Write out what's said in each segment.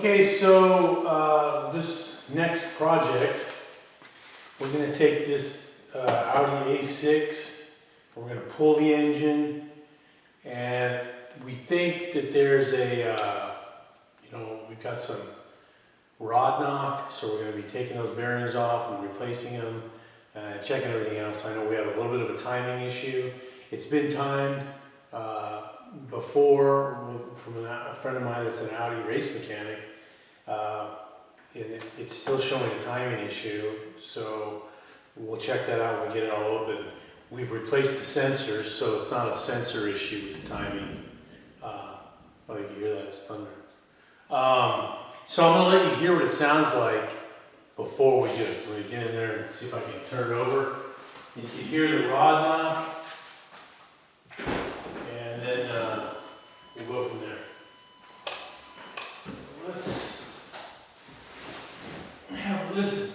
Okay, so this next project, we're going to take this Audi A6, and we're going to pull the engine, and we think that there's a, we've got some rod knock, so we're going to be taking those bearings off and replacing them, checking everything else. I know we have a little bit of a timing issue. It's been timed before from a friend of mine that's an Audi race mechanic. It's still showing a timing issue, so we'll check that out when we get it all open. We've replaced the sensors, so it's not a sensor issue with the timing. Oh, you hear that? It's thunder. So I'm going to let you hear what it sounds like before we do it. So we get in there and see if I can turn it over. You can hear the rod knock, and then we'll go from there. Let's have a listen.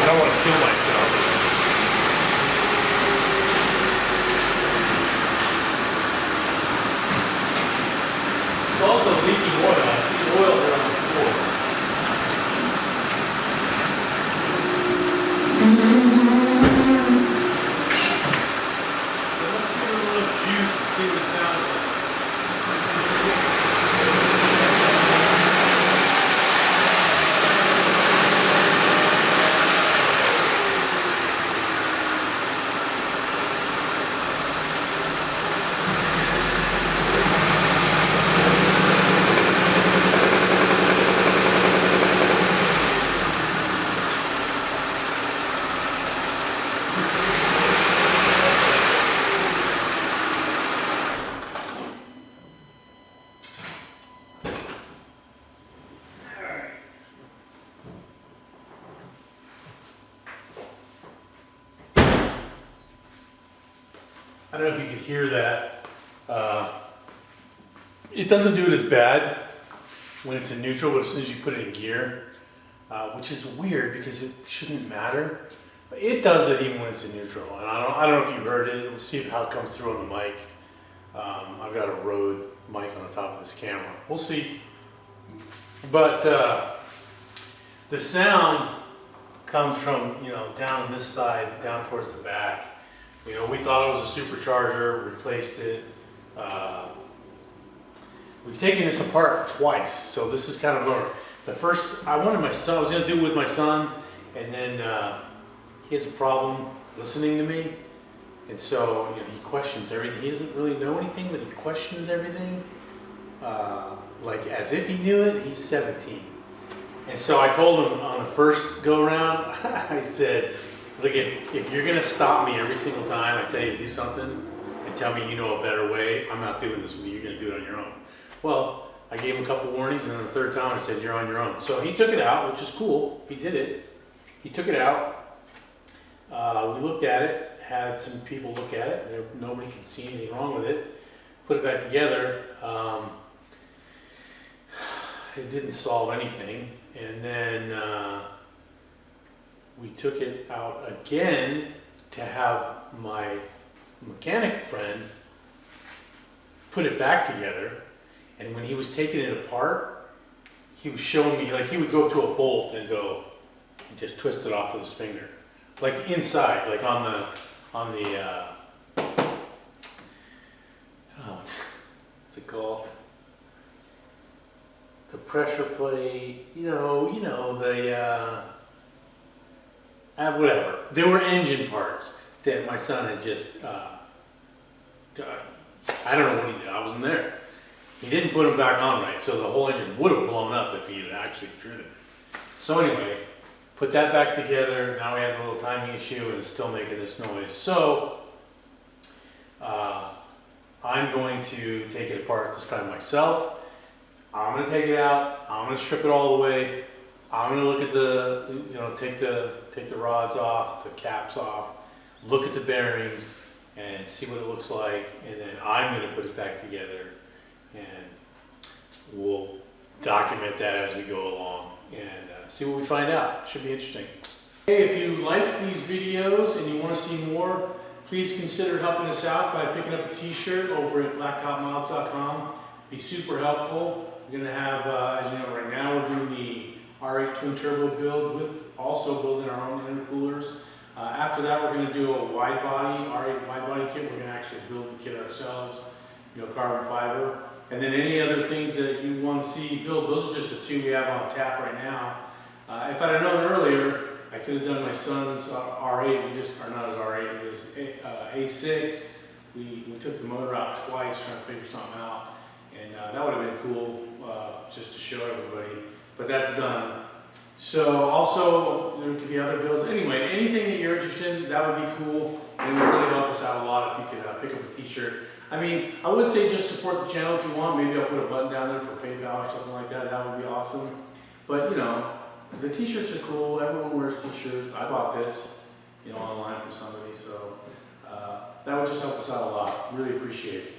I don't want to kill myself. It's also leaking oil. I see oil there on the floor. So let's give it a little juice and see what it sounds like. I don't know if you can hear that. It doesn't do it as bad when it's in neutral, but as soon as you put it in gear, which is weird because it shouldn't matter. But it does it even when it's in neutral. And I don't know if you heard it. We'll see how it comes through on the mic. I've got a Rode mic on the top of this camera. We'll see. But the sound comes from, down this side, down towards the back. We thought it was a supercharger, replaced it. We've taken this apart twice, so this is kind of the first. I was going to do it with my son, and then he has a problem listening to me, and so he questions everything. He doesn't really know anything, but he questions everything, like as if he knew it. He's 17, and so I told him on the first go around, I said, look, if you're going to stop me every single time I tell you to do something and tell me you know a better way, I'm not doing this with you. You're going to do it on your own. Well, I gave him a couple warnings, and then the third time I said, you're on your own. So he took it out, which is cool. He did it. He took it out. We looked at it, had some people look at it. Nobody could see anything wrong with it. Put it back together. It didn't solve anything. And then we took it out again to have my mechanic friend put it back together. And when he was taking it apart, he was showing me, like he would go to a bolt and go and just twist it off with his finger, like inside, like on the what's it called? The pressure plate, whatever. There were engine parts that my son had just, I don't know what he did. I wasn't there. He didn't put them back on right, so the whole engine would have blown up if he had actually driven it. So anyway, put that back together. Now we have a little timing issue and it's still making this noise. So I'm going to take it apart this time myself. I'm going to take it out. I'm going to strip it all the way. I'm going to look at the, take the rods off, the caps off, look at the bearings, and see what it looks like. And then I'm going to put it back together, and we'll document that as we go along and see what we find out. Should be interesting. Hey, if you like these videos and you want to see more, please consider helping us out by picking up a t-shirt over at blacktopmods.com. Be super helpful. We're going to have, as you know, right now we're doing the R8 twin turbo build with also building our own intercoolers. After that, we're going to do a wide body, R8 wide body kit. We're going to actually build the kit ourselves, carbon fiber. And then any other things that you want to see build, those are just the two we have on tap right now. If I'd have known earlier, I could have done my son's R8. Or not his R8, his A6. We took the motor out twice trying to figure something out. And that would have been cool just to show everybody. But that's done. So also, there could be other builds. Anyway, anything that you're interested in, that would be cool. And it would really help us out a lot if you could pick up a t-shirt. I mean, I would say just support the channel if you want. Maybe I'll put a button down there for PayPal or something like that. That would be awesome. But, the t-shirts are cool. Everyone wears t-shirts. I bought this, online for somebody. So that would just help us out a lot. Really appreciate it.